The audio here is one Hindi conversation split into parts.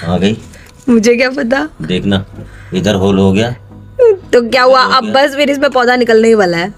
आ गई। मुझे क्या पता, देखना इधर होल हो गया तो क्या हुआ, अब बस फिर इसमें पौधा निकलने ही वाला है।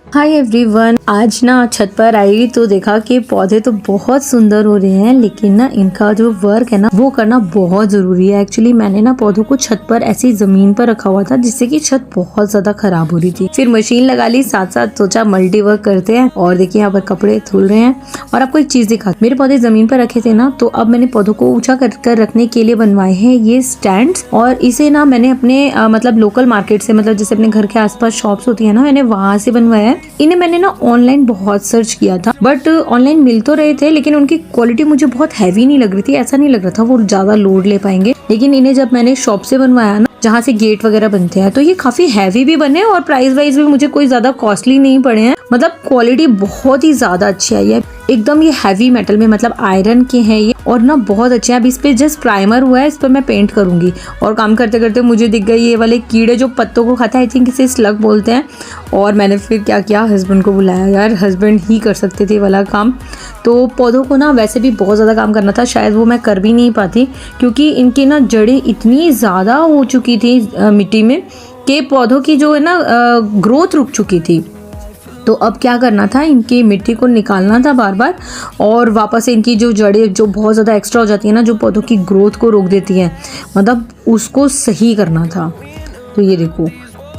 हाय एवरीवन, आज ना छत पर आई तो देखा कि पौधे तो बहुत सुंदर हो रहे हैं, लेकिन ना इनका जो वर्क है ना वो करना बहुत जरूरी है। एक्चुअली मैंने ना पौधों को छत पर ऐसी जमीन पर रखा हुआ था जिससे कि छत बहुत ज्यादा खराब हो रही थी। फिर मशीन लगा ली, साथ साथ सोचा मल्टी वर्क करते हैं। और देखिए यहाँ पर कपड़े धुल रहे हैं। और आपको एक चीज दिखा, मेरे पौधे जमीन पर रखे थे ना, तो अब मैंने पौधों को ऊंचा कर रखने के लिए बनवाए हैं ये स्टैंड। और इसे ना मैंने अपने मतलब लोकल मार्केट से, मतलब जैसे अपने घर के आसपास शॉप्स होती है ना, मैंने वहां से बनवाया है। इन्हें मैंने ना ऑनलाइन बहुत सर्च किया था, बट ऑनलाइन मिल तो रहे थे लेकिन उनकी क्वालिटी मुझे बहुत हैवी नहीं लग रही थी। ऐसा नहीं लग रहा था वो ज्यादा लोड ले पाएंगे। लेकिन इन्हें जब मैंने शॉप से बनवाया ना, जहाँ से गेट वगैरह बनते हैं, तो ये काफी हैवी भी बने और प्राइस वाइज भी मुझे कोई ज्यादा कॉस्टली नहीं पड़े हैं। मतलब क्वालिटी बहुत ही ज्यादा अच्छी आई है एकदम। ये हैवी मेटल में, मतलब आयरन के हैं ये, और ना बहुत अच्छे हैं। अब इस पे जस्ट प्राइमर हुआ है, इस पर मैं पेंट करूंगी। और काम करते करते मुझे दिख गई ये वाले कीड़े जो पत्तों को खाता है, आई थिंक इसे स्लग बोलते हैं। और मैंने फिर क्या किया, हस्बैंड को बुलाया। यार हस्बैंड ही कर सकते थे वाला काम। तो पौधों को ना वैसे भी बहुत ज़्यादा काम करना था, शायद वो मैं कर भी नहीं पाती, क्योंकि इनकी ना जड़ें इतनी ज़्यादा हो चुकी थी मिट्टी में कि पौधों की जो है ना ग्रोथ रुक चुकी थी। तो अब क्या करना था, इनकी मिट्टी को निकालना था बार बार, और वापस इनकी जो जड़ें जो बहुत ज़्यादा एक्स्ट्रा हो जाती है ना, जो पौधों की ग्रोथ को रोक देती हैं, मतलब उसको सही करना था। तो ये देखो,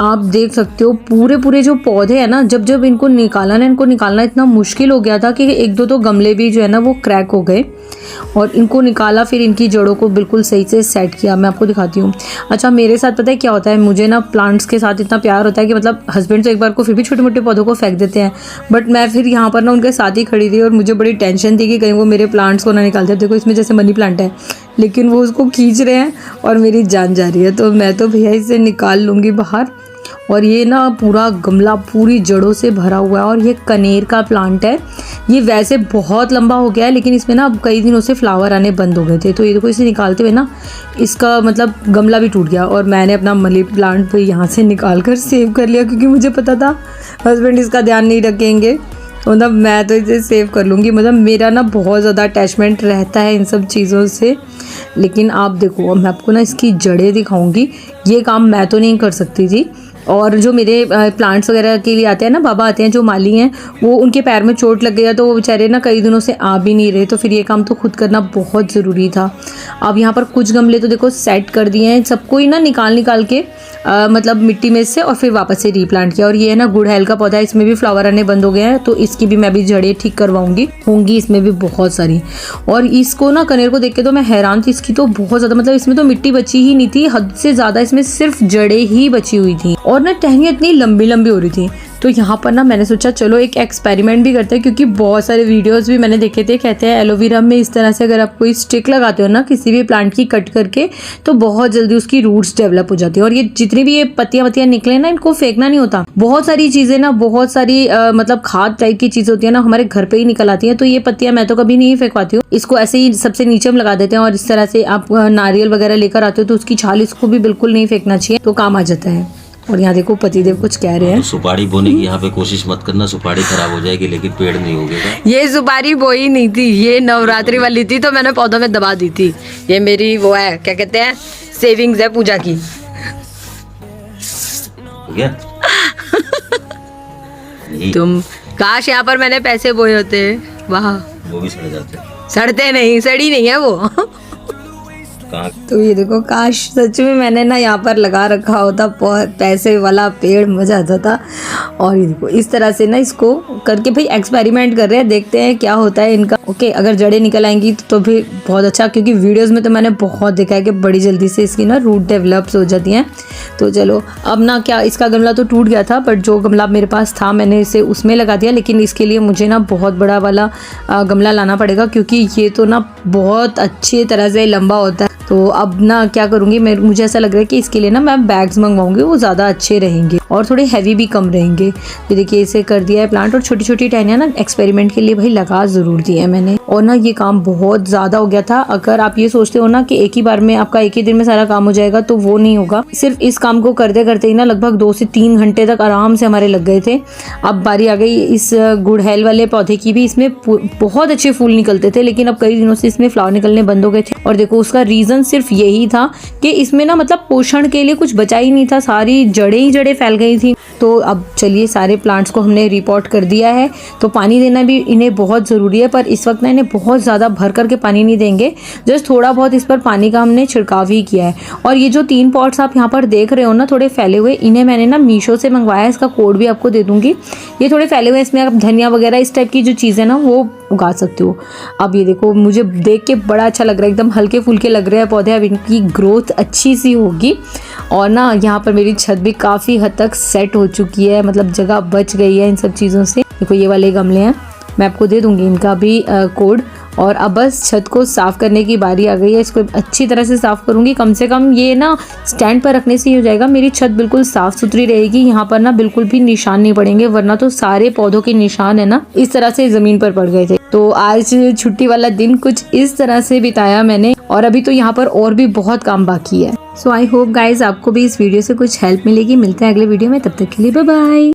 आप देख सकते हो पूरे जो पौधे हैं ना, जब इनको निकालना इतना मुश्किल हो गया था कि एक दो तो गमले भी जो है ना वो क्रैक हो गए। और इनको निकाला, फिर इनकी जड़ों को बिल्कुल सही से सेट किया। मैं आपको दिखाती हूँ। अच्छा, मेरे साथ पता है क्या होता है, मुझे ना प्लांट्स के साथ इतना प्यार होता है कि मतलब हस्बैंड तो एक बार को फिर भी छोटे मोटे पौधों को फेंक देते हैं, बट मैं फिर यहाँ पर ना उनके साथ ही खड़ी थी और मुझे बड़ी टेंशन थी कि कहीं वो मेरे प्लांट्स को ना निकाल दे। देखो इसमें जैसे मनी प्लांट है, लेकिन वो उसको खींच रहे हैं और मेरी जान जा रही है। तो मैं तो भैया इसे निकाल लूँगी बाहर। और ये ना पूरा गमला पूरी जड़ों से भरा हुआ है। और ये कनेर का प्लांट है। ये वैसे बहुत लंबा हो गया है, लेकिन इसमें ना अब कई दिनों से फ्लावर आने बंद हो गए थे। तो ये देखो, इसे निकालते हुए ना इसका मतलब गमला भी टूट गया। और मैंने अपना मनी प्लांट तो यहाँ से निकाल कर सेव कर लिया, क्योंकि मुझे पता था हस्बैंड इसका ध्यान नहीं रखेंगे। मतलब मैं तो इसे सेव कर लूँगी। मतलब मेरा ना बहुत ज़्यादा अटैचमेंट रहता है इन सब चीज़ों से। लेकिन आप देखो, अब मैं आपको ना इसकी जड़ें दिखाऊंगी। ये काम मैं तो नहीं कर सकती थी। और जो मेरे प्लांट्स वगैरह के लिए आते हैं ना, बाबा आते हैं जो माली हैं, वो उनके पैर में चोट लग गया, तो वो बेचारे ना कई दिनों से आ भी नहीं रहे। तो फिर ये काम तो खुद करना बहुत ज़रूरी था। अब यहाँ पर कुछ गमले तो देखो सेट कर दिए हैं, सबको ही ना निकाल के मतलब मिट्टी में से, और फिर वापस से रीप्लांट किया। और ये है ना गुड़हल का पौधा है, इसमें भी फ्लावर आने बंद हो गए हैं, तो इसकी भी मैं भी जड़ें ठीक करवाऊंगी, होंगी इसमें भी बहुत सारी। और इसको ना कनेर को देख के तो मैं हैरान थी, इसकी तो बहुत ज़्यादा, मतलब इसमें तो मिट्टी बची ही नहीं थी, हद से ज़्यादा इसमें सिर्फ जड़ें ही बची हुई थी। और ना टहनियाँ इतनी लंबी लंबी हो रही थी। तो यहाँ पर ना मैंने सोचा चलो एक एक्सपेरिमेंट भी करते हैं, क्योंकि बहुत सारे वीडियोस भी मैंने देखे थे, कहते हैं एलोवेरा में इस तरह से अगर आप कोई स्टिक लगाते हो ना किसी भी प्लांट की कट करके, तो बहुत जल्दी उसकी रूट्स डेवलप हो जाती है। और ये जितनी भी ये पत्तियां निकले ना, इनको फेंकना नहीं होता। बहुत सारी चीजें ना, बहुत सारी मतलब खाद टाइप की चीज होती है ना, हमारे घर पे ही निकल आती है। तो ये पत्तियां मैं तो कभी नहीं फेंकवाती हूँ, इसको ऐसे ही सबसे नीचे हम लगा देते हैं। और इस तरह से आप नारियल वगैरह लेकर आते हो तो उसकी छाल इसको भी बिल्कुल नहीं फेंकना चाहिए, तो काम आ जाता है। और यहाँ देखो पतिदेव कुछ कह रहे हैं। तो सुपारी बोने की यहाँ पे कोशिश मत करना, सुपारी खराब हो जाएगी, लेकिन पेड़ नहीं उगेगा। ये सुपारी बोई नहीं थी, ये नवरात्रि वाली थी, तो मैंने पौधों में दबा दी थी। ये मेरी वो है, क्या कहते हैं, सेविंग्स है पूजा की। हो गया? तुम काश यहाँ पर मैंने पैसे बोए होते। वाह, वो भी सड़ जाते। सड़ते नहीं, सड़ी नहीं है वो। तो ये देखो, काश सच में मैंने ना यहाँ पर लगा रखा होता पैसे वाला पेड़, मजा आता था। और ये देखो इस तरह से ना इसको करके भाई एक्सपेरिमेंट कर रहे हैं, देखते हैं क्या होता है इनका। ओके, अगर जड़ें निकल आएंगी तो भी बहुत अच्छा, क्योंकि वीडियोस में तो मैंने बहुत देखा है कि बड़ी जल्दी से इसकी ना रूट डेवलप्स हो जाती हैं। तो चलो अब ना, क्या इसका गमला तो टूट गया था, बट जो गमला मेरे पास था मैंने इसे उसमें लगा दिया। लेकिन इसके लिए मुझे ना बहुत बड़ा वाला गमला लाना पड़ेगा, क्योंकि ये तो ना बहुत अच्छी तरह से लंबा होता है। तो अब ना क्या करूँगी मैं, मुझे ऐसा लग रहा है कि इसके लिए ना मैं बैग्स मंगवाऊंगी, वो ज़्यादा अच्छे रहेंगे और थोड़े हैवी भी कम रहेंगे। तो देखिए इसे कर दिया है प्लांट, और छोटी छोटी टहनियाँ ना एक्सपेरिमेंट के लिए भाई लगा ज़रूर दी है मैंने। और ना ये काम बहुत ज़्यादा हो गया था। अगर आप ये सोचते हो ना कि एक ही बार में आपका एक ही दिन में सारा काम हो जाएगा, तो वो नहीं होगा। सिर्फ इस काम को करते करते ही ना लगभग 2 से 3 घंटे तक आराम से हमारे लग गए थे। अब बारी आ गई इस गुड़हल वाले पौधे की भी। इसमें बहुत अच्छे फूल निकलते थे, लेकिन अब कई दिनों से इसमें फ्लावर निकलने बंद हो गए थे। और देखो उसका रीज़न सिर्फ यही था कि इसमें ना मतलब पोषण के लिए कुछ बचा ही नहीं था, सारी जड़ें ही जड़ें फैल गई थी। तो अब चलिए सारे प्लांट्स को हमने रिपोर्ट कर दिया है। तो पानी देना भी इन्हें बहुत ज़रूरी है, पर इस वक्त ना इन्हें बहुत ज़्यादा भर करके पानी नहीं देंगे, जस्ट थोड़ा बहुत इस पर पानी का हमने छिड़काव ही किया है। और ये जो 3 पॉट्स आप यहाँ पर देख रहे हो ना थोड़े फैले हुए, इन्हें मैंने ना मीशो से मंगवाया है। इसका कोड भी आपको दे दूँगी। ये थोड़े फैले हुए, इसमें आप धनिया वगैरह इस टाइप की जो चीज़ें ना वो उगा सकते हो। अब ये देखो मुझे देख के बड़ा अच्छा लग रहा है, एकदम हल्के फुल्के लग रहे हैं पौधे। अब इनकी ग्रोथ अच्छी सी होगी। और ना यहाँ पर मेरी छत भी काफ़ी हद तक सेट हो चुकी है, मतलब जगह बच गई है इन सब चीज़ों से। देखो ये वाले गमले हैं, मैं आपको दे दूँगी इनका भी कोड। और अब बस छत को साफ़ करने की बारी आ गई है। इसको अच्छी तरह से साफ़ करूँगी, कम से कम ये ना स्टैंड पर रखने से ही हो जाएगा। मेरी छत बिल्कुल साफ़ सुथरी रहेगी, यहाँ पर ना बिल्कुल भी निशान नहीं पड़ेंगे, वरना तो सारे पौधों के निशान है ना इस तरह से ज़मीन पर पड़ गए थे। तो आज छुट्टी वाला दिन कुछ इस तरह से बिताया मैंने, और अभी तो यहाँ पर और भी बहुत काम बाकी है। सो आई होप गाइज आपको भी इस वीडियो से कुछ हेल्प मिलेगी। मिलते हैं अगले वीडियो में, तब तक के लिए बाय बाय।